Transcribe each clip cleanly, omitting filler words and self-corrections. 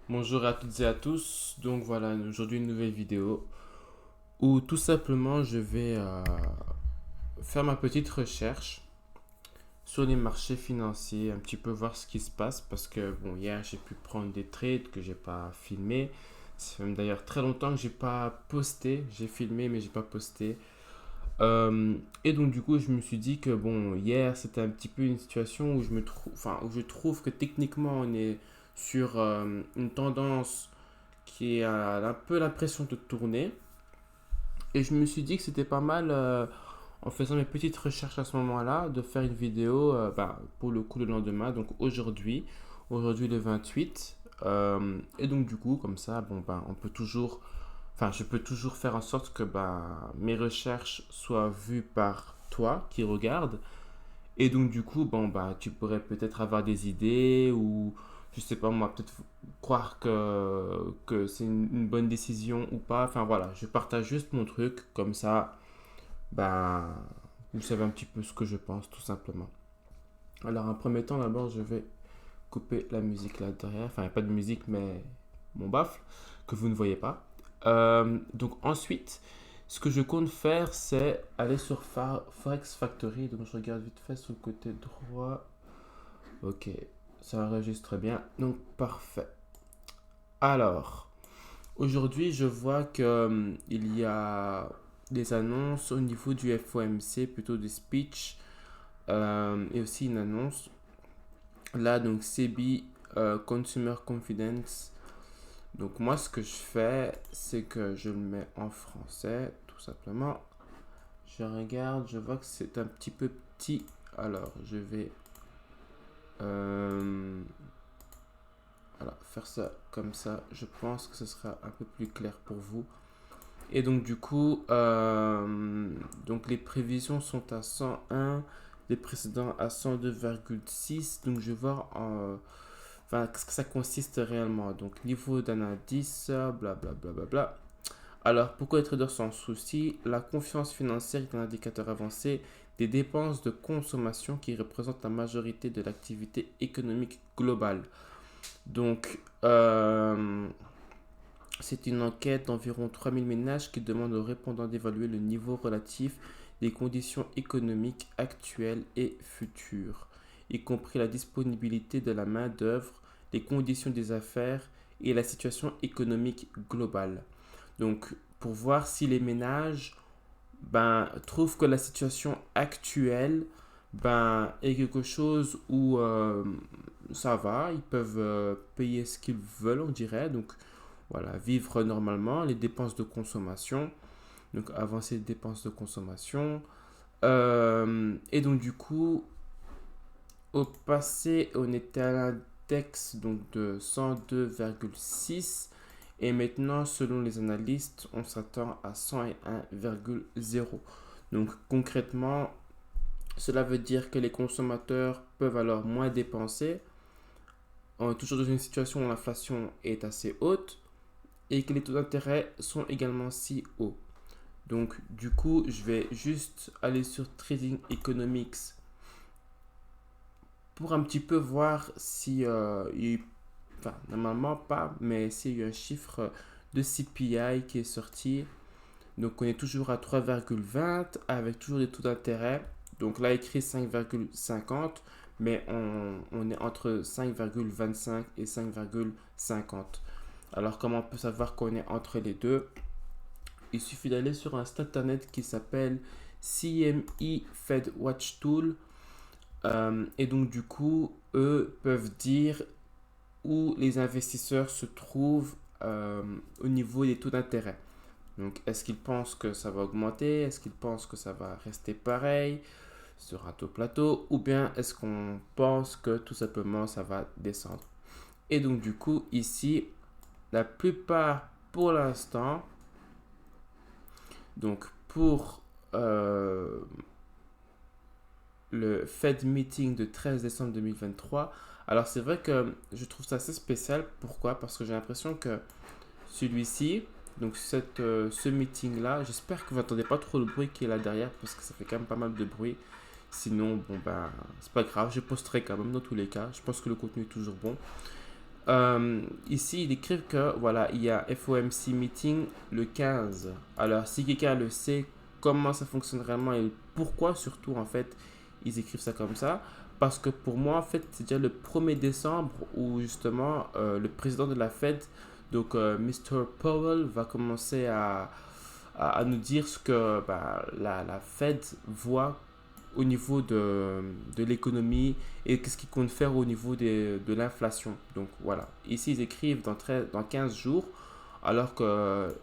Bonjour à toutes et à tous. Donc voilà, aujourd'hui une nouvelle vidéo où tout simplement je vais faire ma petite recherche sur les marchés financiers, un petit peu voir ce qui se passe parce que bon, hier j'ai pu prendre des trades que j'ai pas filmé. Ça fait même d'ailleurs très longtemps que j'ai pas posté. J'ai filmé mais j'ai pas posté. Et donc du coup je me suis dit que bon, hier c'était un petit peu une situation où je me trouve, enfin où je trouve que techniquement on est sur une tendance qui a un peu l'impression de tourner. Et je me suis dit que c'était pas mal, en faisant mes petites recherches à ce moment-là, de faire une vidéo pour le coup le lendemain, donc aujourd'hui le 28. Et donc du coup, comme ça, bon, on peut toujours, enfin, je peux toujours faire en sorte que mes recherches soient vues par toi qui regarde. Et donc, du coup, tu pourrais peut-être avoir des idées ou, je sais pas moi, peut-être croire que c'est une bonne décision ou pas. Enfin, voilà, je partage juste mon truc. Comme ça, bah, vous savez un petit peu ce que je pense, tout simplement. Alors, en premier temps, d'abord, je vais couper la musique là derrière. Enfin, il n'y a pas de musique, mais mon baffle, que vous ne voyez pas. Donc, ensuite, ce que je compte faire, c'est aller sur Forex Factory. Donc, je regarde vite fait sur le côté droit. Ok, ça enregistre bien. Donc, parfait. Alors, aujourd'hui, je vois que il y a des annonces au niveau du FOMC, plutôt des speech, et aussi une annonce. Là, donc, CB Consumer Confidence. Donc, moi, ce que je fais, c'est que je le mets en français, tout simplement. Je regarde, je vois que c'est un petit peu petit. Alors, je vais euh, voilà, faire ça comme ça. Je pense que ce sera un peu plus clair pour vous. Et donc, du coup, donc les prévisions sont à 101, les précédents à 102,6. Donc, je vais voir enfin, qu'est-ce que ça consiste réellement. Donc, niveau d'un indice, blablabla. Bla, bla, bla. Alors, pourquoi les traders sans souci? La confiance financière est un indicateur avancé des dépenses de consommation qui représentent la majorité de l'activité économique globale. Donc, c'est une enquête d'environ 3000 ménages qui demande aux répondants d'évaluer le niveau relatif des conditions économiques actuelles et futures, y compris la disponibilité de la main-d'œuvre, les conditions des affaires et la situation économique globale. Donc, pour voir si les ménages trouvent que la situation actuelle est quelque chose où ça va, ils peuvent payer ce qu'ils veulent, on dirait. Donc, voilà, vivre normalement, les dépenses de consommation, donc avancer les dépenses de consommation. Et donc, du coup, au passé, on était à l'index donc, de 102,6 et maintenant, selon les analystes, on s'attend à 101,0. Donc concrètement, cela veut dire que les consommateurs peuvent alors moins dépenser. On est toujours dans une situation où l'inflation est assez haute et que les taux d'intérêt sont également si hauts. Donc du coup, je vais juste aller sur Trading Economics pour un petit peu voir si enfin normalement pas, mais s'il y a eu un chiffre de CPI qui est sorti. Donc on est toujours à 3,20 avec toujours des taux d'intérêt. Donc là écrit 5,50, mais on est entre 5,25 et 5,50. Alors comment on peut savoir qu'on est entre les deux? Il suffit d'aller sur un site internet qui s'appelle CME Fed Watch Tool. Et donc du coup, eux peuvent dire où les investisseurs se trouvent au niveau des taux d'intérêt. Donc, est-ce qu'ils pensent que ça va augmenter? Est-ce qu'ils pensent que ça va rester pareil sur un taux plateau? Ou bien est-ce qu'on pense que tout simplement ça va descendre? Et donc, du coup, ici, la plupart pour l'instant, donc pour le Fed Meeting de 13 décembre 2023, alors c'est vrai que je trouve ça assez spécial. Pourquoi? Parce que j'ai l'impression que celui-ci, donc ce meeting-là, j'espère que vous n'entendez pas trop le bruit qui est là derrière parce que ça fait quand même pas mal de bruit. Sinon, c'est pas grave, je posterai quand même dans tous les cas. Je pense que le contenu est toujours bon. Ici, ils écrivent que voilà, il y a FOMC meeting le 15. Alors, si quelqu'un le sait, comment ça fonctionne réellement et pourquoi surtout en fait ils écrivent ça comme ça. Parce que pour moi, en fait, c'est déjà le 1er décembre où justement le président de la Fed, donc Mr. Powell, va commencer à nous dire ce que bah, la Fed voit au niveau de l'économie et qu'est-ce qu'ils comptent faire au niveau de l'inflation. Donc voilà, ici ils écrivent dans 15 jours, alors que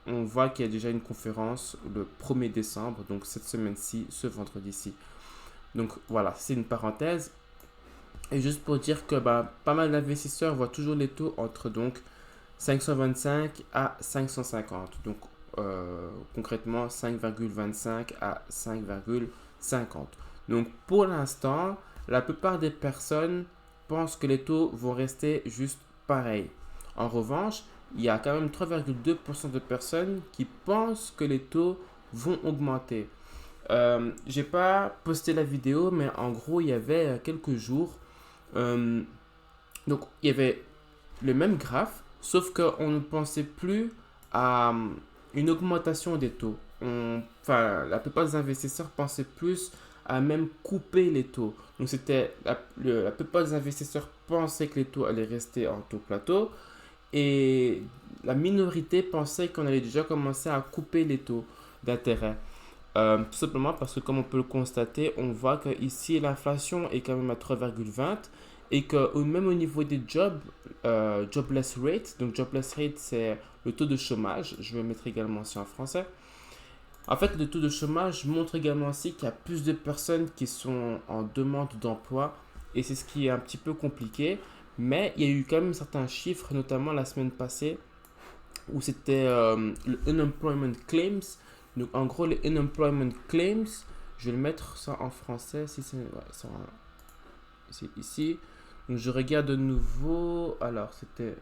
on voit qu'il y a déjà une conférence le 1er décembre, donc cette semaine-ci, ce vendredi-ci. Donc voilà, c'est une parenthèse. Et juste pour dire que bah, pas mal d'investisseurs voient toujours les taux entre donc 525 à 550. Donc concrètement 5,25 à 5,50. Donc pour l'instant, la plupart des personnes pensent que les taux vont rester juste pareils. En revanche, il y a quand même 3,2% de personnes qui pensent que les taux vont augmenter. J'ai pas posté la vidéo, mais en gros, il y avait quelques jours, euh, donc il y avait le même graphe, sauf qu'on ne pensait plus à une augmentation des taux. Enfin, la plupart des investisseurs pensaient plus à même couper les taux. Donc, la plupart des investisseurs pensaient que les taux allaient rester en taux plateau et la minorité pensait qu'on allait déjà commencer à couper les taux d'intérêt. Tout simplement parce que comme on peut le constater, on voit que ici l'inflation est quand même à 3,20 et que même au niveau des jobs, jobless rate, donc jobless rate c'est le taux de chômage, je vais mettre également aussi en français. En fait, le taux de chômage montre également aussi qu'il y a plus de personnes qui sont en demande d'emploi et c'est ce qui est un petit peu compliqué. Mais il y a eu quand même certains chiffres, notamment la semaine passée, où c'était le unemployment claims. Donc en gros, les unemployment claims, je vais le mettre ça en français, si c'est ouais, c'est ici. Donc je regarde de nouveau. Alors c'était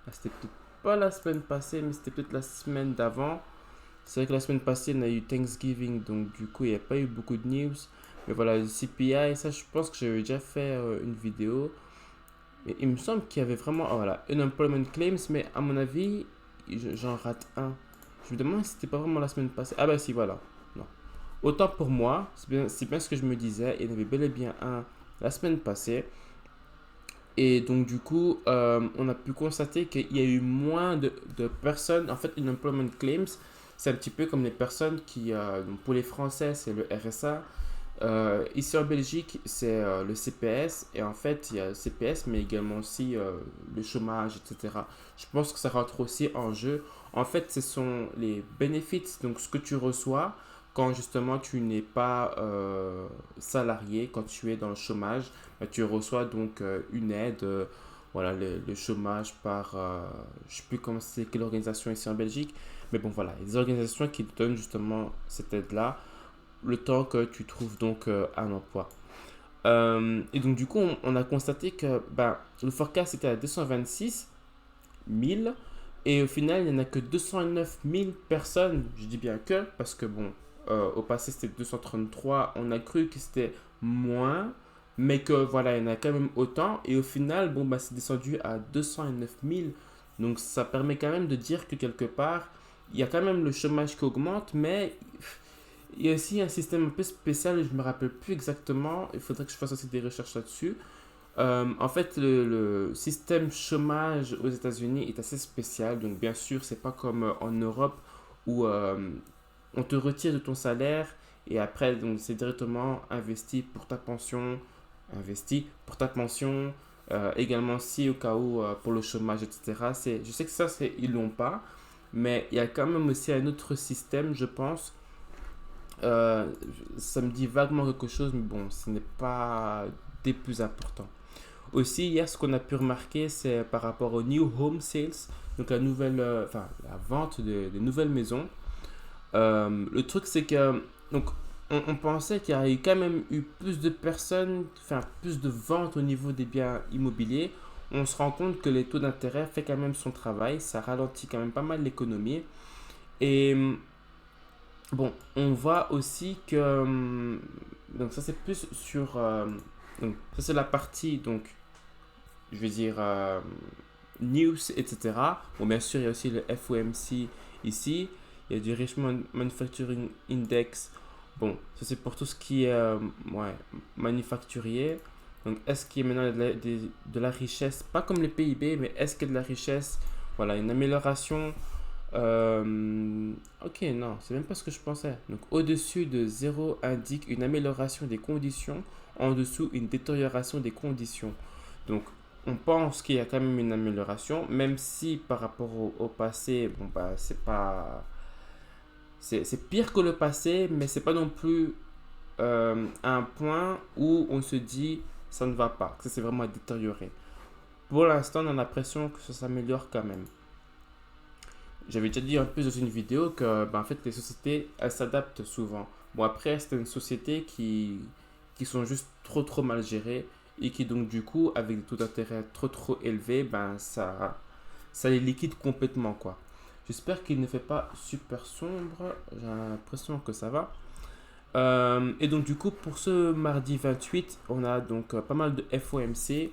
peut-être pas la semaine passée, mais c'était peut-être la semaine d'avant. C'est vrai que la semaine passée, on a eu Thanksgiving, donc du coup, il n'y a pas eu beaucoup de news. Mais voilà, le CPI, ça, je pense que j'avais déjà fait une vidéo. Mais il me semble qu'il y avait vraiment, oh, voilà, unemployment claims, mais à mon avis, j'en rate un. Je me demande si c'était pas vraiment la semaine passée. Ah bah si, voilà. Non. Autant pour moi, c'est bien ce que je me disais. Il y en avait bel et bien un la semaine passée. Et donc du coup, on a pu constater qu'il y a eu moins de personnes. En fait, unemployment claims, c'est un petit peu comme les personnes qui, donc pour les Français, c'est le RSA. Ici en Belgique, c'est le CPS. Et en fait, il y a le CPS, mais également aussi le chômage, etc. Je pense que ça rentre aussi en jeu. En fait, ce sont les benefits, donc ce que tu reçois quand justement tu n'es pas salarié, quand tu es dans le chômage, bah, tu reçois donc une aide. Voilà, le chômage par, je ne sais plus comment c'est, quelle organisation ici en Belgique. Mais bon, voilà, il y a des organisations qui te donnent justement cette aide-là le temps que tu trouves donc un emploi. Et donc du coup, on a constaté que ben, le forecast était à 226 000 et au final, il n'y en a que 209 000 personnes. Je dis bien que parce que bon, au passé c'était 233, on a cru que c'était moins, mais que voilà, il y en a quand même autant et au final, bon, bah, c'est descendu à 209 000. Donc ça permet quand même de dire que quelque part, il y a quand même le chômage qui augmente, mais il y a aussi un système un peu spécial, je ne me rappelle plus exactement, il faudrait que je fasse aussi des recherches là-dessus. En fait, le système chômage aux États-Unis est assez spécial, donc bien sûr, c'est pas comme en Europe où on te retire de ton salaire et après, donc c'est directement investi pour ta pension, également si au cas où pour le chômage, etc. Je sais que ça, ils l'ont pas, mais il y a quand même aussi un autre système, je pense, euh, ça me dit vaguement quelque chose, mais bon, ce n'est pas des plus importants. Aussi, hier, ce qu'on a pu remarquer, c'est par rapport au new home sales, donc la vente de nouvelles maisons. Le truc, c'est que donc, on pensait qu'il y aurait quand même eu plus de personnes, enfin plus de ventes au niveau des biens immobiliers. On se rend compte que les taux d'intérêt fait quand même son travail, ça ralentit quand même pas mal l'économie. Et bon, on voit aussi que donc ça c'est plus sur donc ça c'est la partie donc je vais dire, news, etc. Bon, bien sûr, il y a aussi le FOMC ici. Il y a du Richmond Manufacturing Index. Bon, ça c'est pour tout ce qui est ouais, manufacturier. Donc, est-ce qu'il y a maintenant de la richesse, pas comme les PIB, mais est-ce qu'il y a de la richesse? Voilà, une amélioration. Ok, non, c'est même pas ce que je pensais. Donc, au-dessus de 0 indique une amélioration des conditions, en dessous, une détérioration des conditions. Donc, on pense qu'il y a quand même une amélioration, même si par rapport au passé, bon, bah, c'est pas. C'est pire que le passé, mais c'est pas non plus un point où on se dit ça ne va pas, que ça s'est vraiment détérioré. Pour l'instant, on a l'impression que ça s'améliore quand même. J'avais déjà dit un peu dans une vidéo que ben, en fait, les sociétés, elles s'adaptent souvent. Bon, après, c'est une société qui sont juste trop mal gérées et qui donc du coup, avec des taux d'intérêt trop élevés, ben, ça les liquide complètement, quoi. J'espère qu'il ne fait pas super sombre. J'ai l'impression que ça va. Et donc du coup, pour ce mardi 28, on a donc pas mal de FOMC.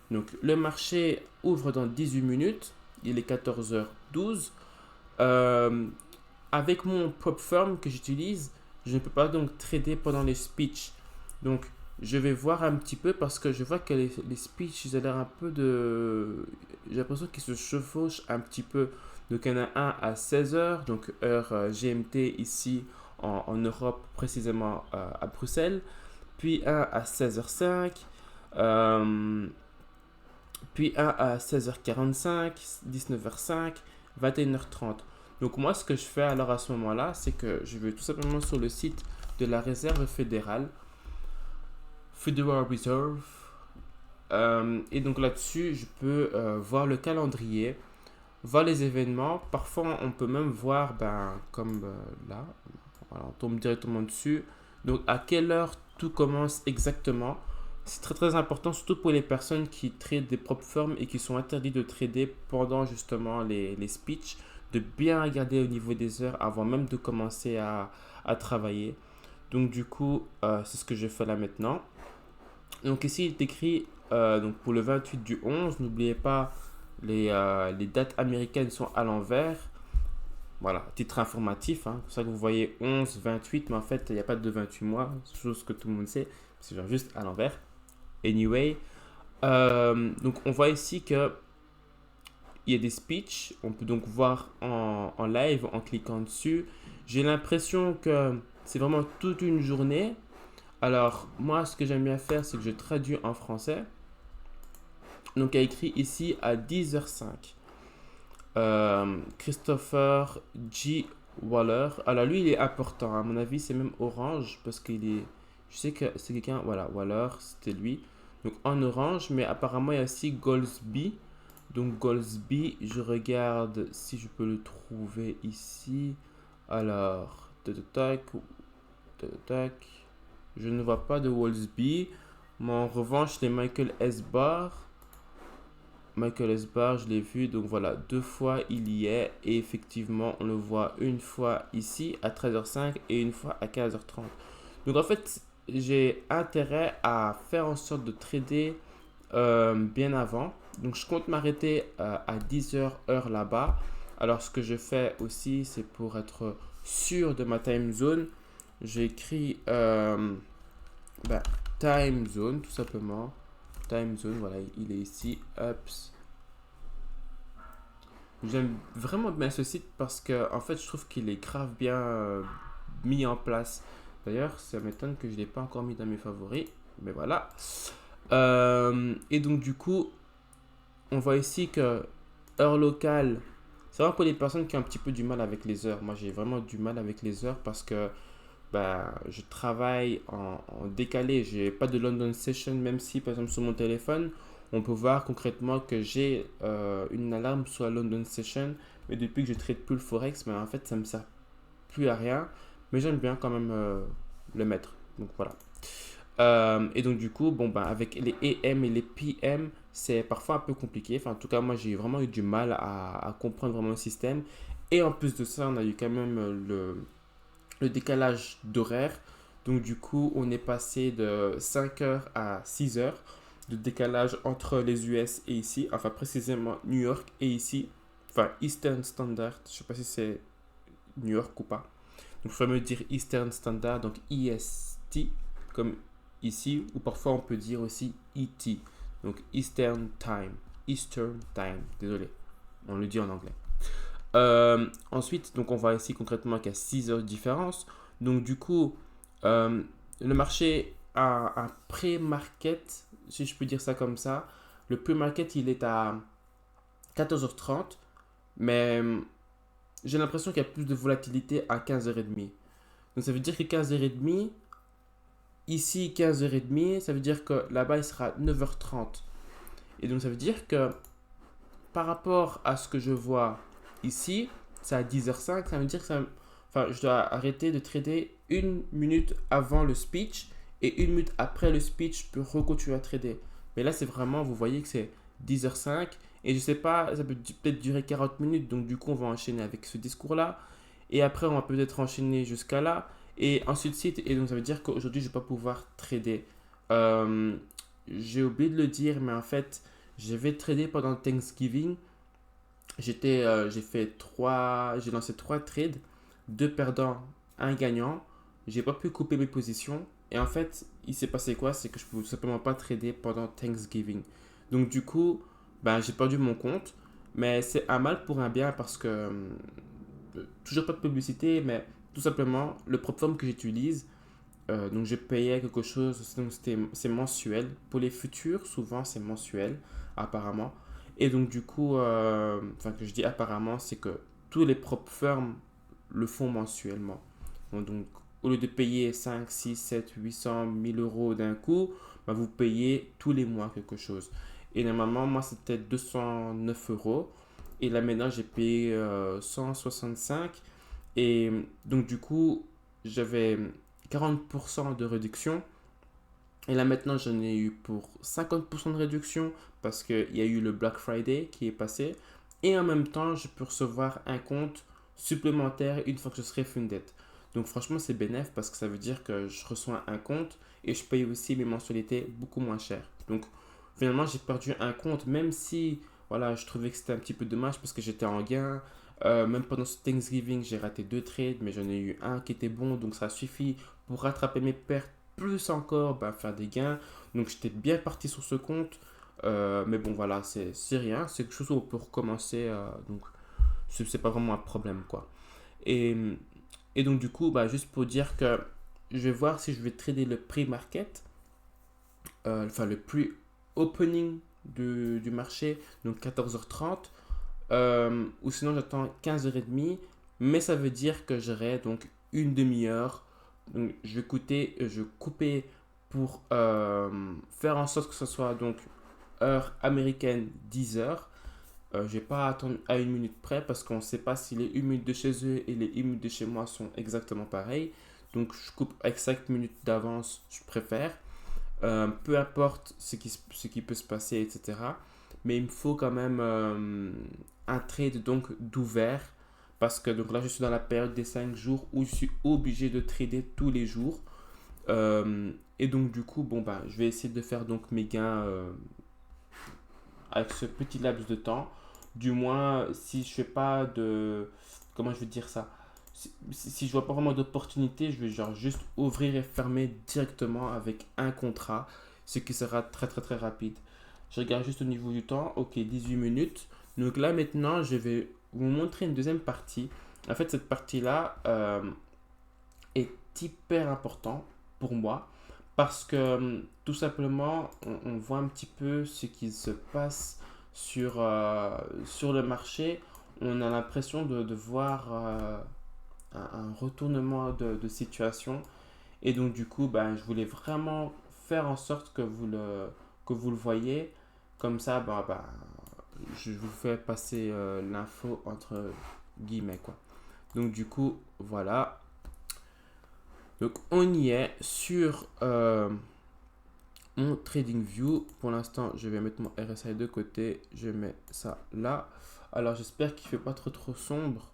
Donc le marché ouvre dans 18 minutes. Il est 14h12. Euh, Avec mon prop firm que j'utilise, je ne peux pas donc trader pendant les speeches. Donc je vais voir un petit peu parce que je vois que les speeches, ils ont l'air un peu de... J'ai l'impression qu'ils se chevauchent un petit peu. Donc il y en a un à 16h, donc heure GMT ici en Europe, précisément à Bruxelles. Puis un à 16h05. euh, puis un à 16h45, 19h05, 21h30. Donc moi, ce que je fais alors à ce moment-là, c'est que je vais tout simplement sur le site de la Réserve fédérale, Federal Reserve, et donc là-dessus, je peux voir le calendrier, voir les événements. Parfois, on peut même voir, ben, comme là, voilà, on tombe directement dessus. Donc, à quelle heure tout commence exactement. C'est très important, surtout pour les personnes qui tradent des propres firmes et qui sont interdits de trader pendant justement les speeches, de bien regarder au niveau des heures avant même de commencer à travailler. Donc du coup, c'est ce que je fais là maintenant. Donc ici, il est écrit donc pour le 28 du 11, n'oubliez pas, les dates américaines sont à l'envers. Voilà, titre informatif, hein. C'est pour ça que vous voyez 11, 28, mais en fait, il n'y a pas de 28 mois, chose que tout le monde sait, c'est genre juste à l'envers. Anyway, donc on voit ici que il y a des speeches, on peut donc voir en live en cliquant dessus. J'ai l'impression que c'est vraiment toute une journée. Alors moi, ce que j'aime bien faire, c'est que je traduis en français. Donc il y a écrit ici à 10h05. Christopher G. Waller. Alors lui, il est important. À mon avis, c'est même orange parce qu'il est. Je sais que c'est quelqu'un. Voilà, Waller, c'était lui. Donc en orange, mais apparemment, il y a aussi Goldsby. Donc Goldsby, je regarde si je peux le trouver ici. Alors, tac, tac. Je ne vois pas de Goldsby. Mais en revanche, les Michael S. Barr. Michael Esbar, je l'ai vu, donc voilà, deux fois il y est, et effectivement, on le voit une fois ici à 13h05 et une fois à 15h30. Donc en fait, j'ai intérêt à faire en sorte de trader bien avant. Donc je compte m'arrêter à 10h heure là-bas. Alors ce que je fais aussi, c'est pour être sûr de ma time zone, j'écris ben, time zone tout simplement. Time zone, voilà, il est ici. Ups. J'aime vraiment bien ce site parce que en fait, je trouve qu'il est grave bien mis en place. D'ailleurs, ça m'étonne que je ne l'ai pas encore mis dans mes favoris. Mais voilà. Et donc, du coup, on voit ici que heure locale, c'est vraiment pour les personnes qui ont un petit peu du mal avec les heures. Moi, j'ai vraiment du mal avec les heures parce que bah, je travaille en décalé. J'ai pas de London Session, même si, par exemple, sur mon téléphone, on peut voir concrètement que j'ai une alarme sur la London Session. Mais depuis que je traite plus le Forex, mais en fait, ça me sert plus à rien. Mais j'aime bien quand même le mettre. Donc voilà. Et donc du coup, bon, ben, avec les AM et les PM, c'est parfois un peu compliqué. Enfin, en tout cas, moi, j'ai vraiment eu du mal à comprendre vraiment le système. Et en plus de ça, on a eu quand même le décalage d'horaire. Donc du coup, on est passé de 5 heures à 6 heures. de décalage entre les US et ici, enfin précisément New York et ici, enfin Eastern Standard, je sais pas si c'est New York ou pas. Donc, il faut me dire Eastern Standard, donc EST, comme ici, ou parfois on peut dire aussi ET, donc Eastern Time, désolé, on le dit en anglais. Ensuite, donc on voit ici concrètement qu'il y a 6 heures de différence. Donc du coup, le marché a un pré-market, si je peux dire ça comme ça. Le pré-market, il est à 14h30, mais j'ai l'impression qu'il y a plus de volatilité à 15h30. Donc ça veut dire que 15h30, ici 15h30, ça veut dire que là-bas il sera 9h30. Et donc ça veut dire que par rapport à ce que je vois ici, c'est à 10h05, ça veut dire que enfin, je dois arrêter de trader 1 minute avant le speech et 1 minute après le speech, je peux recontinuer à trader. Mais là, c'est vraiment, vous voyez que c'est 10h05 et je sais pas, ça peut peut-être durer 40 minutes, donc du coup, on va enchaîner avec ce discours-là. Et après, on va peut-être enchaîner jusqu'à là et ainsi de suite. Et donc, ça veut dire qu'aujourd'hui, je ne vais pas pouvoir trader. Euh, j'ai oublié de le dire, mais en fait, je vais trader pendant Thanksgiving. J'ai lancé 3 trades, 2 perdants, un gagnant. J'ai pas pu couper mes positions. Et en fait, il s'est passé quoi? C'est que je pouvais tout simplement pas trader pendant Thanksgiving. Donc du coup, ben, j'ai perdu mon compte. Mais c'est un mal pour un bien parce que toujours pas de publicité, mais tout simplement le plateforme que j'utilise. Donc je payais quelque chose, donc c'est mensuel. Pour les futurs, souvent c'est mensuel, apparemment. Et donc du coup, enfin que je dis apparemment, c'est que tous les prop firms le font mensuellement. Donc au lieu de payer 5 6 7 800 1000 euros d'un coup, bah, vous payez tous les mois quelque chose. Et normalement, moi c'était 209 euros. Et là maintenant, j'ai payé 165. Et donc du coup, j'avais 40% de réduction. Et là maintenant, j'en ai eu pour 50% de réduction parce qu'il y a eu le Black Friday qui est passé. Et en même temps, je peux recevoir un compte supplémentaire une fois que je serai funded. Donc franchement, c'est bénéf parce que ça veut dire que je reçois un compte et je paye aussi mes mensualités beaucoup moins cher. Donc finalement, j'ai perdu un compte même si voilà, je trouvais que c'était un petit peu dommage parce que j'étais en gain. Même pendant ce Thanksgiving, j'ai raté 2 trades, mais j'en ai eu un qui était bon, donc ça suffit pour rattraper mes pertes, plus encore bah, faire des gains. Donc j'étais bien parti sur ce compte. Mais bon, voilà, c'est rien. C'est quelque chose où on peut recommencer. Donc c'est pas vraiment un problème, quoi. Et, et donc, du coup, bah, juste pour dire que je vais voir si je vais trader le pre-market, enfin le pre-opening du marché, donc 14h30. Ou sinon j'attends 15h30, mais ça veut dire que j'aurai donc une demi-heure. Donc je vais couper pour faire en sorte que ce soit donc heure américaine 10h. Je vais pas attendre à 1 minute près parce qu'on ne sait pas si les 1 minute de chez eux et les 1 minute de chez moi sont exactement pareils. Donc je coupe avec 5 minutes d'avance, je préfère. Peu importe ce qui peut se passer, etc. Mais il me faut quand même un trade donc d'ouvert parce que donc là je suis dans la période des 5 jours où je suis obligé de trader tous les jours. Et donc du coup, bon bah je vais essayer de faire donc mes gains avec ce petit laps de temps. Du moins si je fais pas de... Comment je veux dire ça? Si je vois pas vraiment d'opportunité, je vais genre juste ouvrir et fermer directement avec un contrat, ce qui sera très très très rapide. Je regarde juste au niveau du temps, ok, 18 minutes. Donc là maintenant, je vais vous montrer une deuxième partie. En fait, cette partie-là est hyper importante pour moi parce que tout simplement, on voit un petit peu ce qui se passe sur le marché. On a l'impression de voir un retournement de situation. Et donc, du coup, ben, je voulais vraiment faire en sorte que vous le voyez. Comme ça, je vous fais passer l'info entre guillemets, quoi. Donc, du coup, voilà. Donc, on y est sur mon TradingView. Pour l'instant, je vais mettre mon RSI de côté. Je mets ça là. Alors, j'espère qu'il ne fait pas trop trop sombre.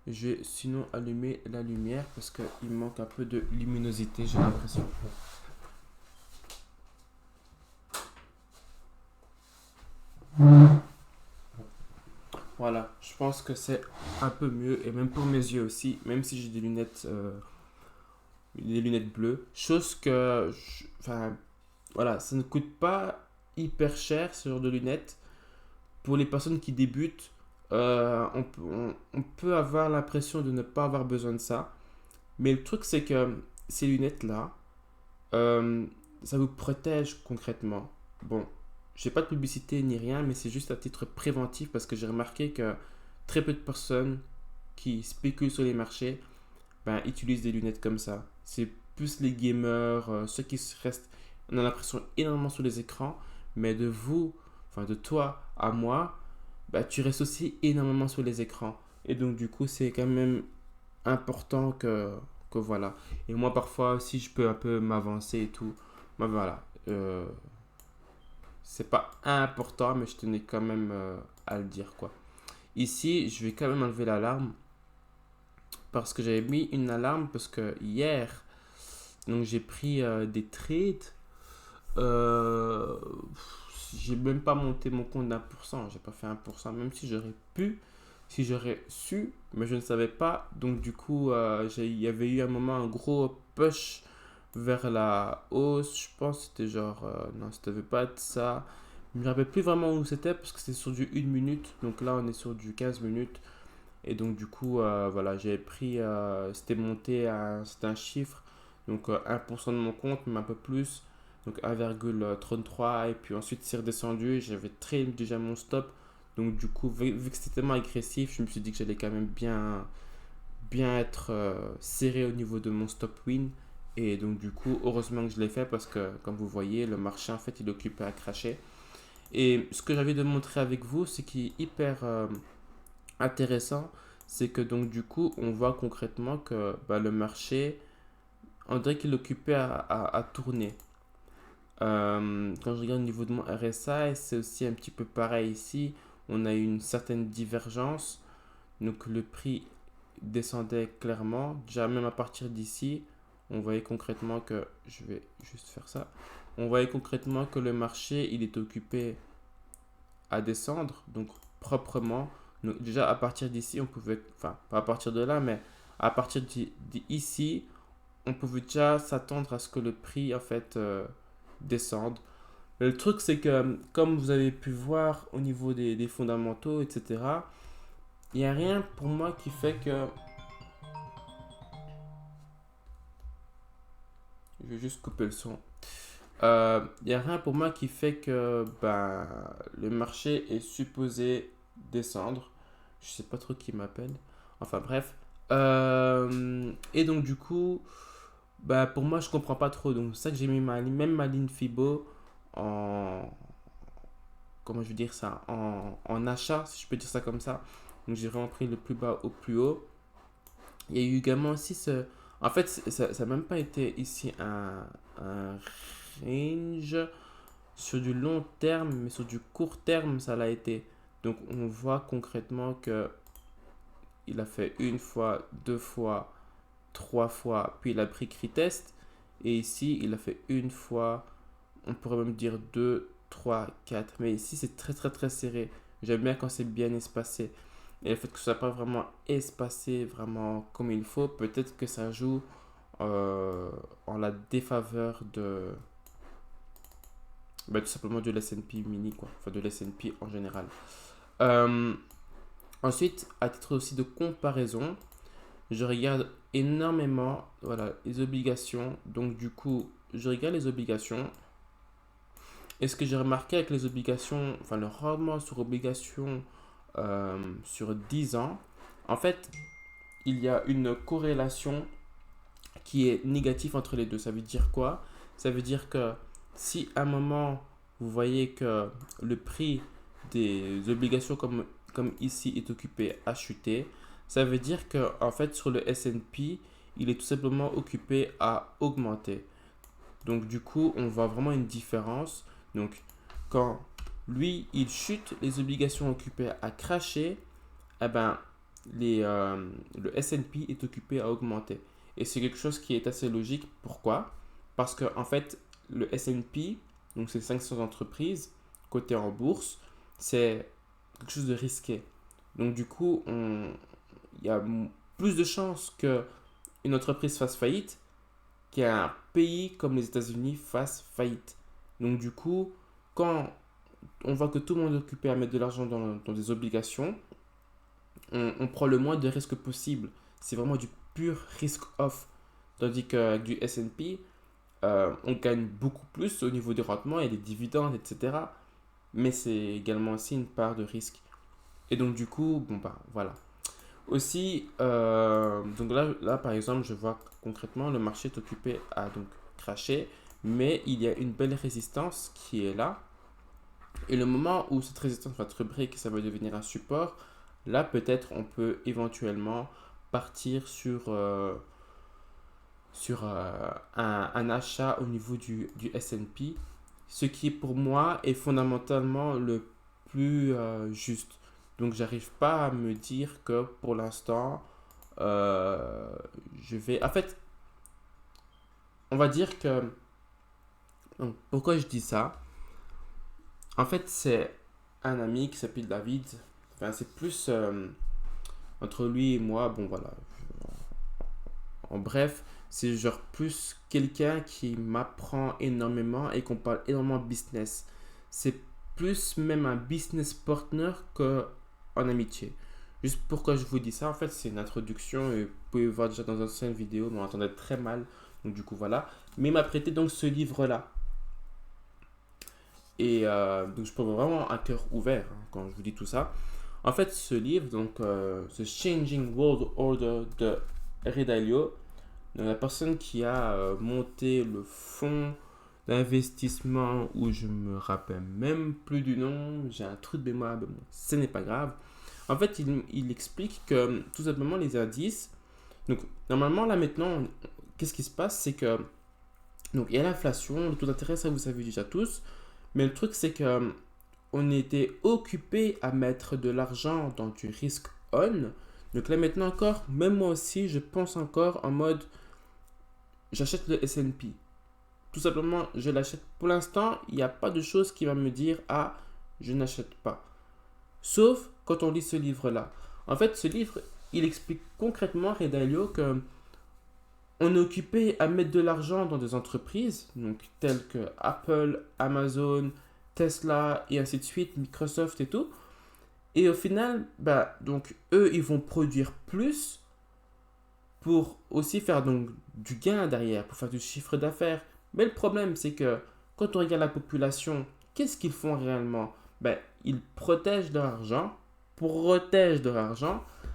Je vais sinon allumer la lumière parce qu'il manque un peu de luminosité, j'ai l'impression. Voilà, je pense que c'est un peu mieux et même pour mes yeux aussi, même si j'ai des lunettes bleues, chose que, enfin, voilà, ça ne coûte pas hyper cher ce genre de lunettes. Pour les personnes qui débutent, on peut avoir l'impression de ne pas avoir besoin de ça, mais le truc c'est que ces lunettes-là, euh, ça vous protège concrètement. Bon, j'ai pas de publicité ni rien, mais c'est juste à titre préventif parce que j'ai remarqué que très peu de personnes qui spéculent sur les marchés ben, utilisent des lunettes comme ça. C'est plus les gamers, ceux qui se restent. On a l'impression énormément sur les écrans, mais de vous, enfin de toi à moi, ben, tu restes aussi énormément sur les écrans. Et donc, du coup, c'est quand même important que voilà. Et moi, parfois, si je peux un peu m'avancer et tout, ben voilà. C'est pas important, mais je tenais quand même à le dire, quoi. Ici, je vais quand même enlever l'alarme parce que j'avais mis une alarme parce que hier, donc j'ai pris des trades. Euh, j'ai même pas monté mon compte d'1%. J'ai pas fait 1%, même si j'aurais pu, si j'aurais su, mais je ne savais pas. Donc du coup, il y avait eu un moment un gros push vers la hausse. Je pense que c'était genre, non, ça devait pas être ça. Je me rappelle plus vraiment où c'était parce que c'était sur du 1 minute. Donc là, on est sur du 15 minutes. Et donc, du coup, voilà, j'avais pris, c'était monté à un certain chiffre, donc 1% de mon compte, mais un peu plus, donc 1,33. Et puis ensuite, c'est redescendu, j'avais très déjà mon stop. Donc, du coup, vu que c'était tellement agressif, je me suis dit que j'allais quand même bien être serré au niveau de mon stop win. Et donc, du coup, heureusement que je l'ai fait parce que, comme vous voyez, le marché, en fait, il est occupé à cracher. Et ce que j'avais de montrer avec vous, c'est qu'il est hyper intéressant, c'est que donc du coup, on voit concrètement que bah, le marché, on dirait qu'il est occupé à tourner. Quand je regarde au niveau de mon RSI, c'est aussi un petit peu pareil ici. On a eu une certaine divergence. Donc le prix descendait clairement. Déjà même à partir d'ici, on voyait concrètement que, je vais juste faire ça, on voyait concrètement que le marché, il est occupé à descendre, donc proprement. Donc déjà à partir d'ici, on pouvait, enfin pas à partir de là, mais à partir d'ici, on pouvait déjà s'attendre à ce que le prix en fait descende. Mais le truc c'est que comme vous avez pu voir au niveau des fondamentaux, etc., il n'y a rien pour moi qui fait que... Je vais juste couper le son. Il n'y a rien pour moi qui fait que ben, le marché est supposé descendre. Je sais pas trop qui m'appelle. Enfin bref. Et donc du coup, bah, pour moi je comprends pas trop. Donc c'est ça que j'ai mis même ma ligne Fibo en... Comment je veux dire ça? En achat, si je peux dire ça comme ça. Donc j'ai vraiment pris le plus bas au plus haut. Il y a eu également aussi ce... En fait, ça n'a même pas été ici un range sur du long terme, mais sur du court terme, ça l'a été. Donc on voit concrètement que il a fait une fois, deux fois, trois fois, puis il a pris critest. Et ici, il a fait une fois, on pourrait même dire deux, trois, quatre. Mais ici, c'est très très très serré. J'aime bien quand c'est bien espacé. Et le fait que ce soit pas vraiment espacé, vraiment comme il faut, peut-être que ça joue en la défaveur de, bah, tout simplement de l'S&P mini, quoi. Enfin, de l'S&P en général. Euh, Ensuite, à titre aussi de comparaison, je regarde énormément, voilà, les obligations. Donc, du coup, je regarde les obligations. Et ce que j'ai remarqué avec les obligations, enfin, le rendement sur obligations sur 10 ans, en fait, il y a une corrélation qui est négative entre les deux. Ça veut dire quoi? Ça veut dire que si à un moment, vous voyez que le prix des obligations comme ici est occupé à chuter, ça veut dire que en fait sur le S&P, il est tout simplement occupé à augmenter. Donc du coup, on voit vraiment une différence. Donc quand lui, il chute, les obligations occupées à cracher, eh ben, le S&P est occupé à augmenter. Et c'est quelque chose qui est assez logique. Pourquoi? Parce que en fait, le S&P, donc c'est 500 entreprises cotées en bourse, c'est quelque chose de risqué. Donc du coup, il y a plus de chances qu'une entreprise fasse faillite qu'un pays comme les États-Unis fasse faillite. Donc du coup, quand on voit que tout le monde est occupé à mettre de l'argent dans des obligations, on prend le moins de risques possible. C'est vraiment du pur risk-off. Tandis qu'avec du S&P, on gagne beaucoup plus au niveau des rendements et des dividendes, etc. Mais c'est également aussi une part de risque. Et donc du coup, bon bah voilà. Aussi, donc là par exemple, je vois concrètement le marché est occupé à donc cracher, mais il y a une belle résistance qui est là. Et le moment où cette résistance va être break et ça va devenir un support, là peut-être on peut éventuellement partir sur un achat au niveau du S&P, ce qui pour moi est fondamentalement le plus juste. Donc j'arrive pas à me dire que pour l'instant, je vais... En fait, on va dire que... Donc, pourquoi je dis ça? En fait, c'est un ami qui s'appelle David. Enfin, c'est plus entre lui et moi. Bon, voilà. En bref, c'est genre plus quelqu'un qui m'apprend énormément et qu'on parle énormément business. C'est plus même un business partner qu'en amitié. Juste pourquoi je vous dis ça, en fait, c'est une introduction et vous pouvez voir déjà dans une ancienne vidéo, mais on entendait très mal. Donc, du coup, voilà. Mais il m'a prêté donc ce livre-là. Et donc, je peux vraiment un cœur ouvert quand je vous dis tout ça. En fait, ce livre, donc, The Changing World Order de Ray Dalio, donc, la personne qui a monté le fonds d'investissement où je me rappelle même plus du nom, j'ai un trou de mémoire, mais bon, ce n'est pas grave. En fait, il explique que tout simplement les indices, donc normalement là maintenant, qu'est-ce qui se passe, c'est que donc il y a l'inflation, le taux d'intérêt, ça vous savez déjà tous, mais le truc c'est que on était occupé à mettre de l'argent dans du risque on. Donc là maintenant encore, même moi aussi, je pense encore en mode j'achète le S&P. Tout simplement, je l'achète. Pour l'instant, il n'y a pas de chose qui va me dire ah, je n'achète pas. Sauf quand on lit ce livre-là. En fait, ce livre, il explique concrètement, Ray Dalio, que on est occupé à mettre de l'argent dans des entreprises, donc telles que Apple, Amazon, Tesla et ainsi de suite, Microsoft et tout. Et au final, bah, donc eux, ils vont produire plus pour aussi faire donc du gain derrière, pour faire du chiffre d'affaires. Mais le problème, c'est que quand on regarde la population, qu'est-ce qu'ils font réellement? Ben, ils protègent leur argent,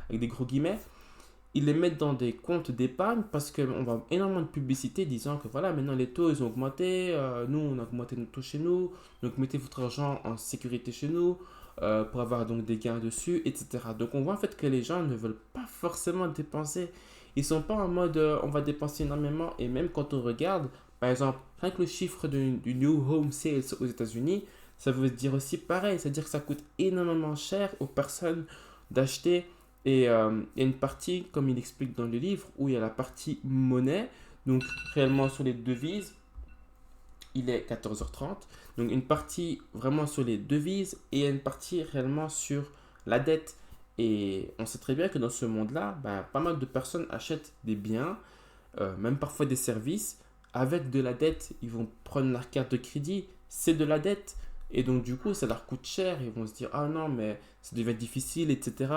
avec des gros guillemets, ils les mettent dans des comptes d'épargne parce qu'on voit énormément de publicité disant que voilà, maintenant les taux ils ont augmenté, nous on a augmenté nos taux chez nous, donc mettez votre argent en sécurité chez nous pour avoir donc des gains dessus, etc. Donc on voit en fait que les gens ne veulent pas forcément dépenser. Ils sont pas en mode on va dépenser énormément et même quand on regarde, par exemple, rien que le chiffre du New Home Sales aux États-Unis, ça veut dire aussi pareil, c'est-à-dire que ça coûte énormément cher aux personnes d'acheter et il y a une partie, comme il explique dans le livre, où il y a la partie monnaie, donc réellement sur les devises, il est 14h30, donc une partie vraiment sur les devises et une partie réellement sur la dette. Et on sait très bien que dans ce monde-là, ben, pas mal de personnes achètent des biens, même parfois des services, avec de la dette. Ils vont prendre leur carte de crédit, c'est de la dette. Et donc du coup, ça leur coûte cher. Ils vont se dire, ah non, mais ça devient difficile, etc.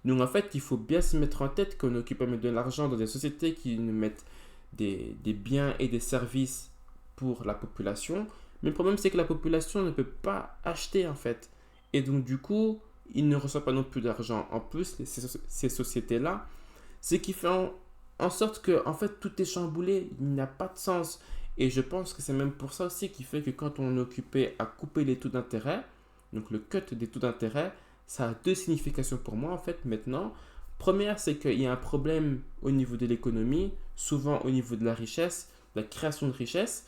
Donc en fait, il faut bien se mettre en tête qu'on occupe à mettre de l'argent dans des sociétés qui nous mettent des biens et des services pour la population. Mais le problème, c'est que la population ne peut pas acheter en fait. Et donc du coup, ils ne reçoivent pas non plus d'argent. En plus, ces sociétés-là, ce qui fait en sorte que en fait tout est chamboulé, il n'y a pas de sens. Et je pense que c'est même pour ça aussi qui fait que quand on est occupé à couper les taux d'intérêt, donc le cut des taux d'intérêt, ça a deux significations pour moi en fait maintenant. Première, c'est qu'il y a un problème au niveau de l'économie, souvent au niveau de la richesse, de la création de richesse.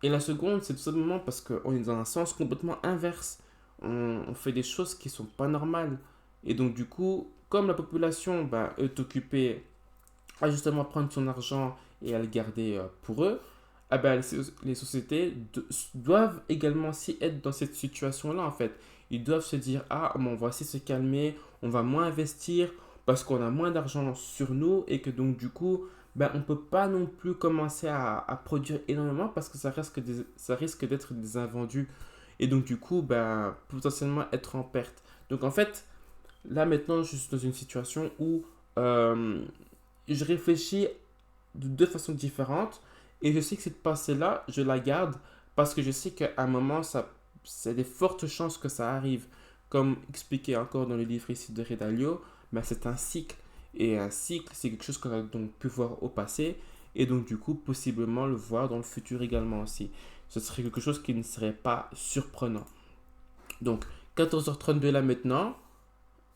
Et la seconde, c'est tout simplement parce qu'on est dans un sens complètement inverse. On fait des choses qui ne sont pas normales. Et donc du coup, comme la population bah, est occupée à justement prendre son argent et à le garder pour eux, ah ben, les sociétés doivent également aussi être dans cette situation-là en fait. ils doivent se dire, ah, bon, on va essayer de se calmer, on va moins investir parce qu'on a moins d'argent sur nous et que donc du coup, ben, on ne peut pas non plus commencer à produire énormément parce que ça risque d'être des invendus et donc du coup, ben, potentiellement être en perte. Donc en fait, là maintenant, je suis dans une situation où euh, je réfléchis de deux façons différentes et je sais que cette pensée-là, je la garde parce que je sais qu'à un moment, c'est des fortes chances que ça arrive. Comme expliqué encore dans le livre ici de Redalio, ben c'est un cycle. Et un cycle, c'est quelque chose qu'on a donc pu voir au passé et donc du coup, possiblement le voir dans le futur également aussi. Ce serait quelque chose qui ne serait pas surprenant. Donc, 14h32 là maintenant,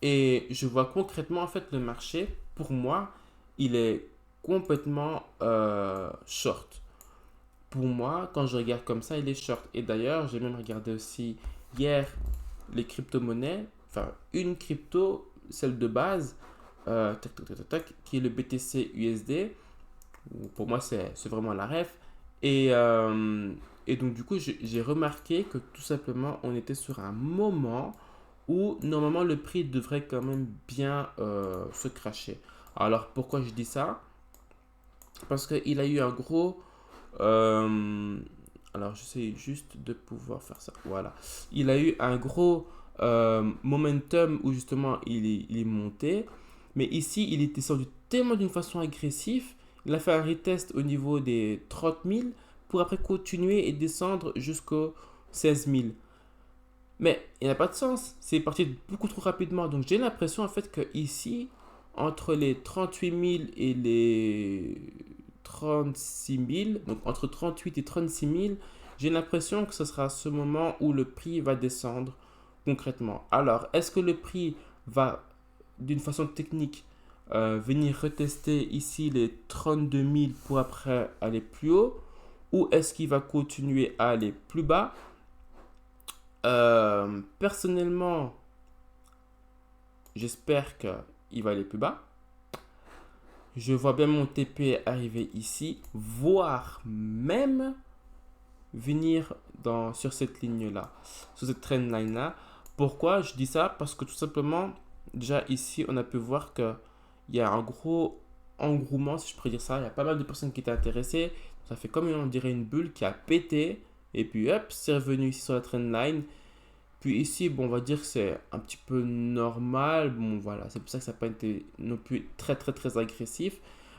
et je vois concrètement, en fait, le marché, pour moi, il est complètement short. Pour moi, quand je regarde comme ça, il est short. Et d'ailleurs, j'ai même regardé aussi hier les crypto-monnaies, enfin, une crypto, celle de base, tac, tac, tac, tac, tac, qui est le BTC USD. Pour moi, c'est vraiment la ref. Et donc, du coup, j'ai remarqué que tout simplement, on était sur un moment où normalement le prix devrait quand même bien se cracher. Alors pourquoi je dis ça? Parce qu'il a eu un gros... euh, alors j'essaie juste de pouvoir faire ça. Voilà. Il a eu un gros momentum où justement il est monté. Mais ici, il est descendu tellement d'une façon agressive. Il a fait un retest au niveau des 30 000 pour après continuer et descendre jusqu'aux 16 000. Mais il n'y a pas de sens. C'est parti beaucoup trop rapidement. Donc j'ai l'impression en fait que ici, entre les 38 000 et les 36 000, donc entre 38 et 36 000, j'ai l'impression que ce sera ce moment où le prix va descendre concrètement. Alors, est-ce que le prix va, d'une façon technique, venir retester ici les 32 000 pour après aller plus haut? Ou est-ce qu'il va continuer à aller plus bas? Personnellement, j'espère qu'il va aller plus bas. Je vois bien mon TP arriver ici, voire même venir sur cette ligne-là, sur cette trendline-là. Pourquoi je dis ça? Parce que tout simplement, déjà ici, on a pu voir qu'il y a un gros engouement, si je pourrais dire ça. Il y a pas mal de personnes qui étaient intéressées. Ça fait comme on dirait une bulle qui a pété. Et puis hop, c'est revenu ici sur la trendline. Puis ici, bon, on va dire que c'est un petit peu normal. Bon, voilà, c'est pour ça que ça n'a pas été non plus très, très, très agressif.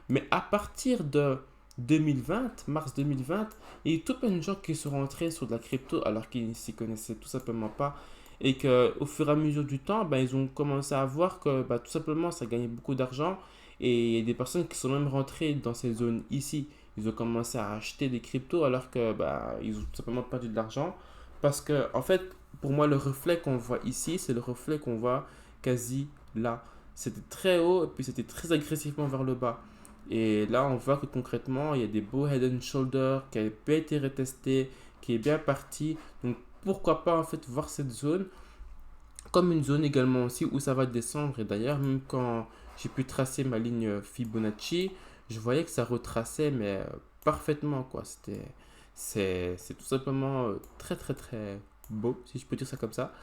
Mais à partir de 2020, mars 2020, il y a eu tout plein de gens qui sont rentrés sur de la crypto alors qu'ils ne s'y connaissaient tout simplement pas. Et qu'au fur et à mesure du temps, ben, ils ont commencé à voir que ben, tout simplement, ça gagnait beaucoup d'argent. Et il y a des personnes qui sont même rentrées dans ces zones ici. Ils ont commencé à acheter des cryptos alors que ben, ils ont tout simplement perdu de l'argent. Parce que, en fait, pour moi, le reflet qu'on voit ici, c'est le reflet qu'on voit quasi là. C'était très haut et puis c'était très agressivement vers le bas. Et là, on voit que concrètement, il y a des beaux head and shoulders qui n'avaient pas été retestés, qui est bien parti. Donc, pourquoi pas en fait voir cette zone comme une zone également aussi où ça va descendre. Et d'ailleurs, même quand j'ai pu tracer ma ligne Fibonacci, je voyais que ça retraçait, mais parfaitement, quoi. C'est tout simplement très, très, très beau, si je peux dire ça comme ça.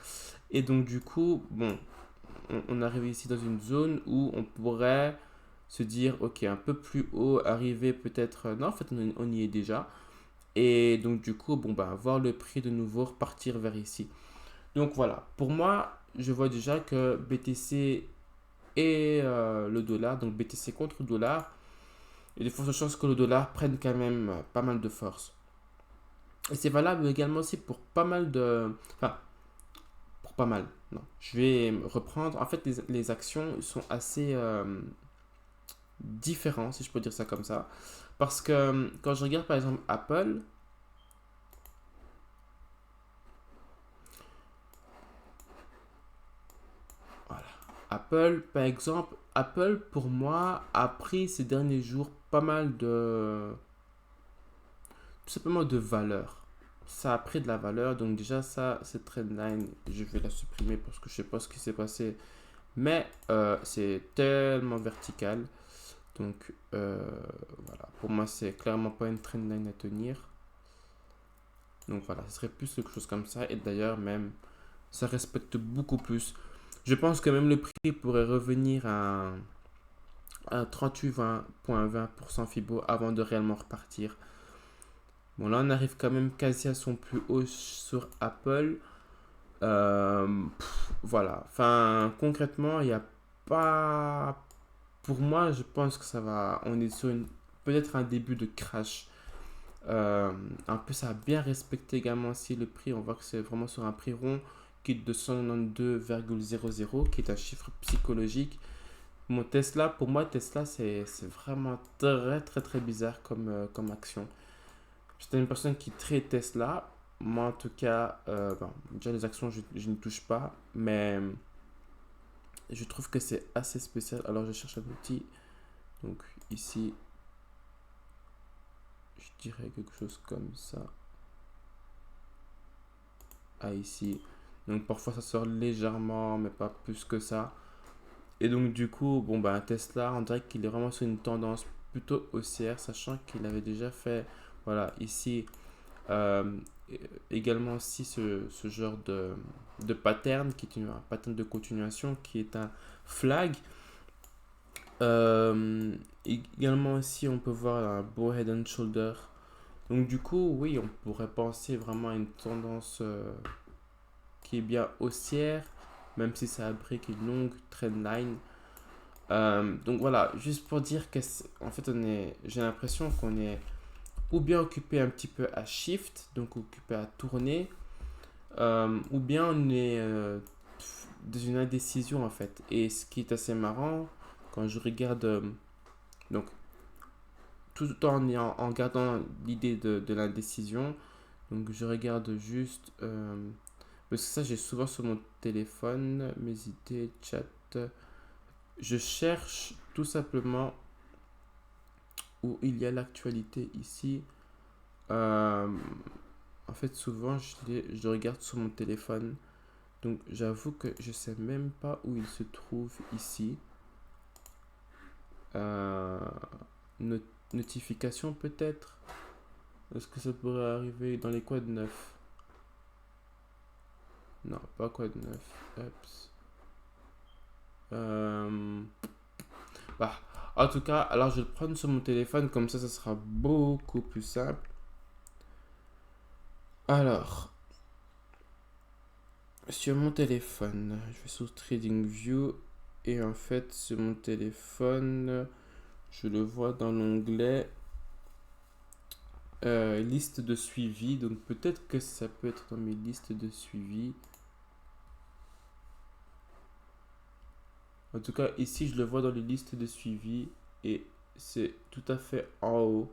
Et donc, du coup, bon, on arrive ici dans une zone où on pourrait se dire, ok, un peu plus haut, arriver peut-être. Non, en fait, on y est déjà. Et donc, du coup, bon, bah, voir le prix de nouveau repartir vers ici. Donc, voilà. Pour moi, je vois déjà que BTC et le dollar, donc BTC contre dollar, il y a de fortes chances que le dollar prenne quand même pas mal de force. Et c'est valable également aussi pour pas mal de... Enfin, pour pas mal, non. Je vais reprendre. En fait, les actions sont assez différentes, si je peux dire ça comme ça. Parce que quand je regarde par exemple Apple, voilà. Apple, par exemple, Apple pour moi a pris ces derniers jours pas mal de... Tout simplement de valeur. Ça a pris de la valeur, donc déjà ça, cette trendline, je vais la supprimer parce que je sais pas ce qui s'est passé. Mais c'est tellement vertical. Donc voilà, pour moi c'est clairement pas une trendline à tenir. Donc voilà, ce serait plus quelque chose comme ça. Et d'ailleurs même, ça respecte beaucoup plus. Je pense que même le prix pourrait revenir à 38,20% Fibo avant de réellement repartir. Bon, là, on arrive quand même quasi à son plus haut sur Apple. Voilà. Enfin, concrètement, il n'y a pas. Pour moi, je pense que ça va. On est sur peut-être un début de crash. En plus, ça a bien respecté également aussi le prix. On voit que c'est vraiment sur un prix rond qui est de 192,00, qui est un chiffre psychologique. Mon Tesla, pour moi, Tesla, c'est vraiment très, très, très bizarre comme action. J'étais une personne qui trade Tesla. Moi, en tout cas, bon, déjà les actions, je ne touche pas. Mais je trouve que c'est assez spécial. Alors, je cherche un petit. Donc, ici, je dirais quelque chose comme ça. Ah, ici. Donc, parfois, ça sort légèrement, mais pas plus que ça. Et donc, du coup, bon, bah, Tesla, on dirait qu'il est vraiment sur une tendance plutôt haussière, sachant qu'il avait déjà fait, voilà, ici, euh, également aussi ce genre de pattern, qui est un pattern de continuation, qui est un flag. Également aussi, on peut voir un beau head and shoulder. Donc, du coup, oui, on pourrait penser vraiment à une tendance qui est bien haussière, même si ça abrite une longue trendline. Donc voilà, juste pour dire que en fait j'ai l'impression qu'on est ou bien occupé un petit peu à shift, donc occupé à tourner, ou bien on est dans une indécision en fait. Et ce qui est assez marrant, quand je regarde, donc tout en gardant l'idée de l'indécision, donc je regarde juste, parce que ça j'ai souvent sur mon téléphone, mes idées, chat, je cherche tout simplement où il y a l'actualité ici. Euh, En fait, souvent, je regarde sur mon téléphone. Donc, j'avoue que je sais même pas où il se trouve ici. Euh, Notification peut-être. Est-ce que ça pourrait arriver dans les codes 9? Non, pas code 9. Ups. Euh, Bah, en tout cas, alors je vais le prendre sur mon téléphone. Comme ça sera beaucoup plus simple. Alors, sur mon téléphone, je vais sur TradingView et en fait sur mon téléphone, je le vois dans l'onglet liste de suivi. Donc peut-être que ça peut être dans mes listes de suivi. En tout cas ici je le vois dans les listes de suivi et c'est tout à fait en haut.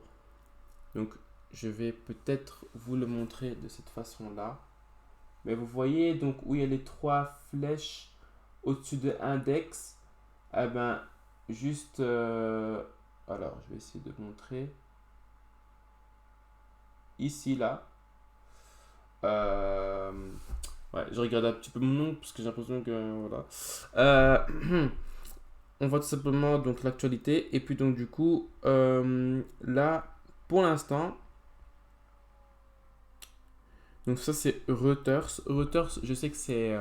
Donc je vais peut-être vous le montrer de cette façon-là. Mais vous voyez donc où il y a les trois flèches au-dessus de index. Eh ben, juste. Alors, je vais essayer de montrer. Ici, là. Euh, ouais, je regarde un petit peu mon nom parce que j'ai l'impression que. Voilà. On voit tout simplement donc l'actualité. Et puis, donc, du coup, là, pour l'instant. Donc, ça, c'est Reuters. Reuters, je sais que c'est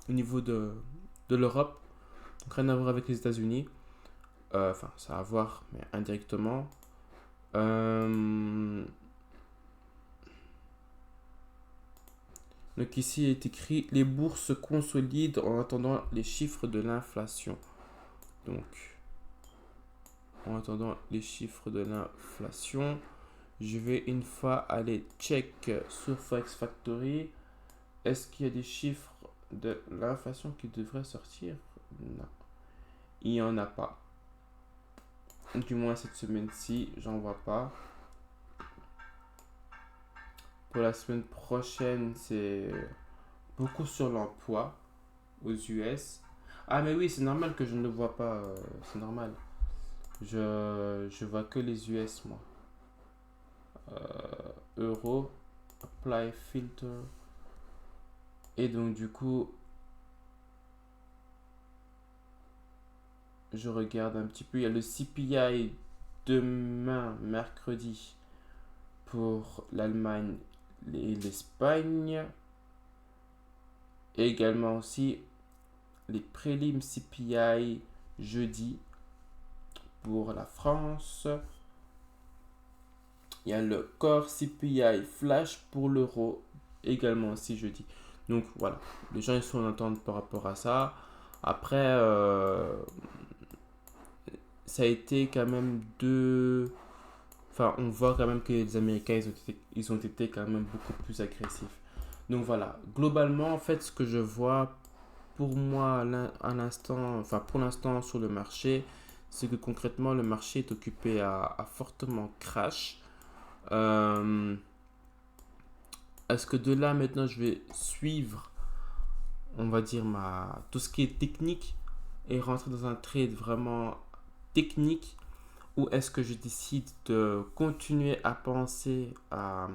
au niveau de l'Europe. Donc, rien à voir avec les États-Unis. Enfin, ça a à voir, mais indirectement. Donc ici, il est écrit les bourses consolident en attendant les chiffres de l'inflation. Donc, en attendant les chiffres de l'inflation, je vais une fois aller check sur Forex Factory. Est-ce qu'il y a des chiffres de l'inflation qui devraient sortir? Non, il n'y en a pas. Du moins cette semaine-ci, j'en vois pas. Pour la semaine prochaine, c'est beaucoup sur l'emploi aux US. Ah, mais oui, c'est normal que je ne le vois pas. C'est normal. Je vois que les US, moi. Euro, apply filter. Et donc, du coup, je regarde un petit peu. Il y a le CPI demain, mercredi, pour l'Allemagne et l'Espagne. Et également aussi les prélims CPI jeudi pour la France. Il y a le core CPI flash pour l'euro également aussi jeudi. Donc voilà, les gens ils sont en attente par rapport à ça. Après, ça a été quand même deux. Enfin, on voit quand même que les Américains ils ont été quand même beaucoup plus agressifs. Donc voilà, globalement, en fait, ce que je vois pour moi à l'instant, enfin pour l'instant sur le marché, c'est que concrètement le marché est occupé à fortement crash. Euh, Est-ce que de là maintenant je vais suivre, on va dire, tout ce qui est technique et rentrer dans un trade vraiment technique, ou est-ce que je décide de continuer à penser à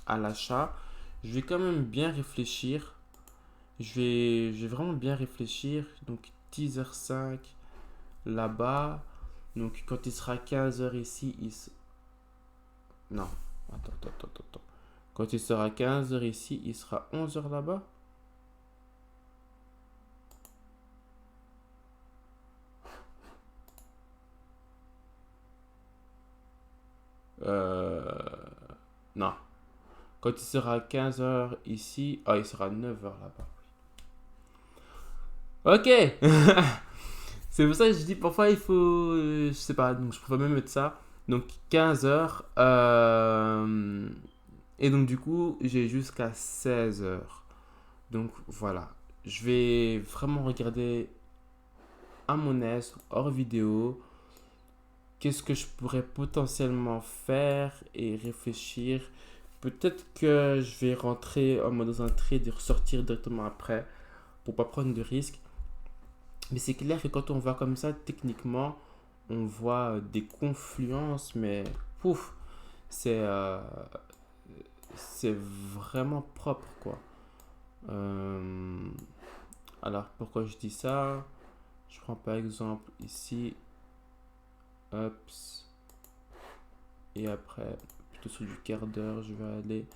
l'achat? Je vais quand même bien réfléchir. Je vais vraiment bien réfléchir. Donc teaser 5 là-bas. Donc quand il sera 15 heures ici, non, attends. Quand il sera 15 heures ici, il sera 11 heures là-bas. Euh, Non. Quand il sera 15 heures ici, il sera 9 heures là-bas. Ok. C'est pour ça que je dis parfois il faut, je sais pas, donc je préfère même mettre ça. Donc 15 heures. Et donc du coup, j'ai jusqu'à 16 heures. Donc voilà. Je vais vraiment regarder à mon aise, hors vidéo, qu'est-ce que je pourrais potentiellement faire et réfléchir. Peut-être que je vais rentrer en mode dans un trade et ressortir directement après pour pas prendre de risques. Mais c'est clair que quand on va comme ça, techniquement, on voit des confluences, mais pouf, c'est c'est vraiment propre, quoi. Euh, alors, pourquoi je dis ça? Je prends par exemple ici, ups, et après, plutôt sur du quart d'heure, je vais aller.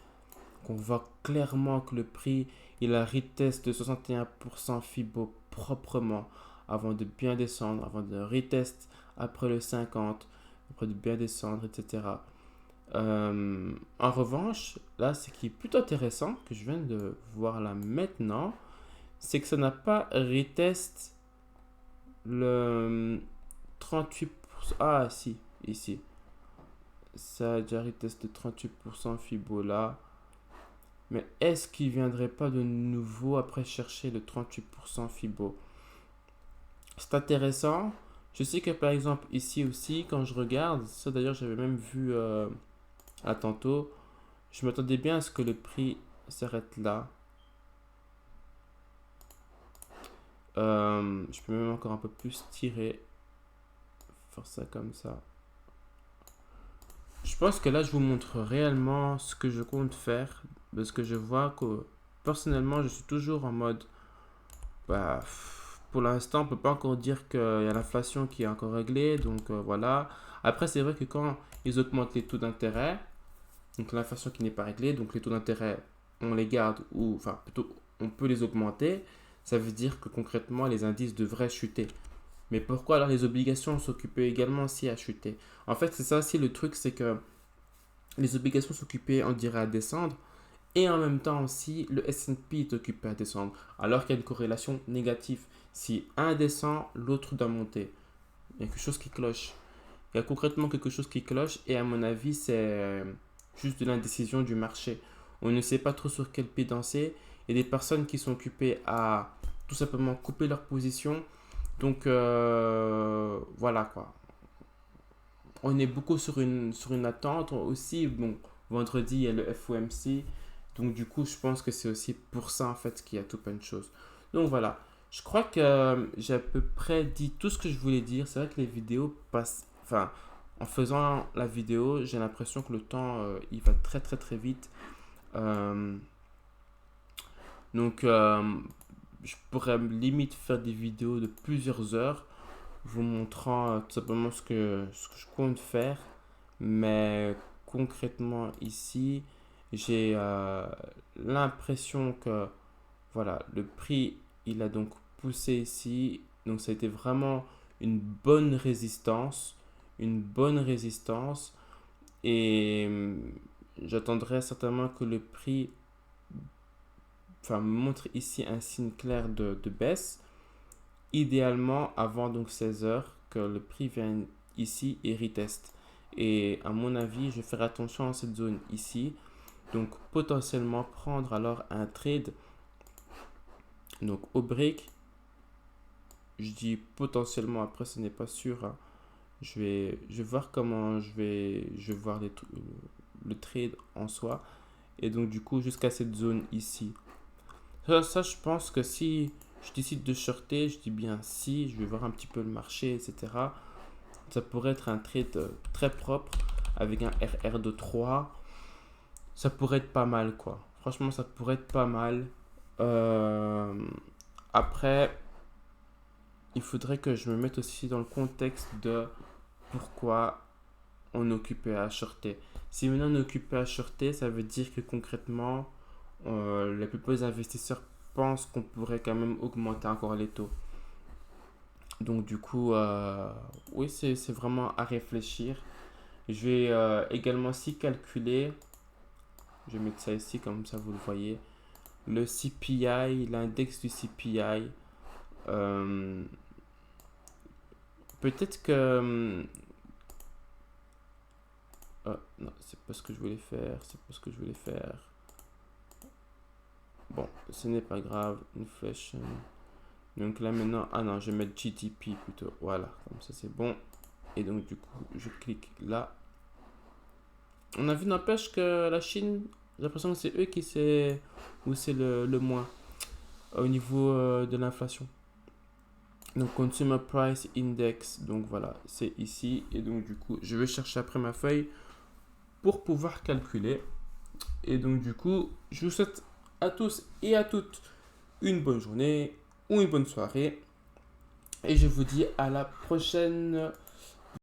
On voit clairement que le prix, il a retest de 61% Fibo proprement avant de bien descendre, avant de retest après le 50, après de bien descendre, etc. En revanche, là, ce qui est plutôt intéressant, que je viens de voir là maintenant, c'est que ça n'a pas retest le 38%. Ah, si, ici. Ça a déjà retest de 38% Fibo là. Mais est-ce qu'il ne viendrait pas de nouveau après chercher le 38% Fibo? C'est intéressant. Je sais que par exemple ici aussi, quand je regarde, ça d'ailleurs j'avais même vu à tantôt, je m'attendais bien à ce que le prix s'arrête là. Je peux même encore un peu plus tirer. Faire ça comme ça. Je pense que là je vous montre réellement ce que je compte faire. Parce que je vois que personnellement je suis toujours en mode bah, pour l'instant, on ne peut pas encore dire qu'il y a l'inflation qui est encore réglée. Donc voilà. Après, c'est vrai que quand ils augmentent les taux d'intérêt, donc l'inflation qui n'est pas réglée, donc les taux d'intérêt, on les garde ou, enfin, plutôt, on peut les augmenter. Ça veut dire que concrètement, les indices devraient chuter. Mais pourquoi alors les obligations s'occupaient également aussi à chuter? En fait, c'est ça aussi le truc, c'est que les obligations s'occupaient, on dirait, à descendre. Et en même temps aussi, le S&P est occupé à descendre, alors qu'il y a une corrélation négative. Si un descend, l'autre doit monter. Il y a quelque chose qui cloche. Il y a concrètement quelque chose qui cloche et à mon avis, c'est juste de l'indécision du marché. On ne sait pas trop sur quel pied danser. Il y a des personnes qui sont occupées à tout simplement couper leur position. Donc voilà quoi. On est beaucoup sur une attente aussi. Bon, vendredi, il y a le FOMC. Donc du coup, je pense que c'est aussi pour ça en fait qu'il y a tout plein de choses. Donc voilà, je crois que j'ai à peu près dit tout ce que je voulais dire. C'est vrai que les vidéos passent, enfin, en faisant la vidéo, j'ai l'impression que le temps il va très très très vite. Euh, donc je pourrais limite faire des vidéos de plusieurs heures vous montrant tout simplement ce que je compte faire. Mais concrètement ici, j'ai l'impression que Voilà, le prix, il a donc poussé ici. Donc ça a été vraiment une bonne résistance. Une bonne résistance. Et j'attendrai certainement que le prix me montre ici un signe clair de baisse. Idéalement avant donc 16 heures que le prix vienne ici et reteste. Et à mon avis, je vais faire attention à cette zone ici. Donc potentiellement prendre alors un trade. Donc au break, je dis potentiellement, après ce n'est pas sûr, hein. Je vais voir comment je vais voir le trade en soi. Et donc du coup jusqu'à cette zone ici. Ça, je pense que si je décide de shorter, je dis bien si, je vais voir un petit peu le marché, etc. Ça pourrait être un trade très propre avec un RR de 3. Ça pourrait être pas mal, quoi. Franchement, ça pourrait être pas mal. Euh, Après, il faudrait que je me mette aussi dans le contexte de pourquoi on est occupé à shorter. Si maintenant on est occupé à shorter, ça veut dire que concrètement, la plupart des investisseurs pensent qu'on pourrait quand même augmenter encore les taux. Donc du coup, oui, c'est vraiment à réfléchir. Je vais également aussi calculer, je vais mettre ça ici comme ça vous le voyez, le CPI, l'index du CPI. Euh, Peut-être que... non, c'est pas ce que je voulais faire, c'est pas ce que je voulais faire. Bon, ce n'est pas grave, inflation. Donc là maintenant, ah non, je vais mettre GDP plutôt. Voilà, comme ça c'est bon. Et donc du coup, je clique là. On a vu, n'empêche que la Chine, j'ai l'impression que c'est eux qui c'est où c'est le moins au niveau de l'inflation. Donc Consumer Price Index, donc voilà, c'est ici. Et donc du coup, je vais chercher après ma feuille pour pouvoir calculer. Et donc du coup, je vous souhaite à tous et à toutes une bonne journée ou une bonne soirée. Et je vous dis à la prochaine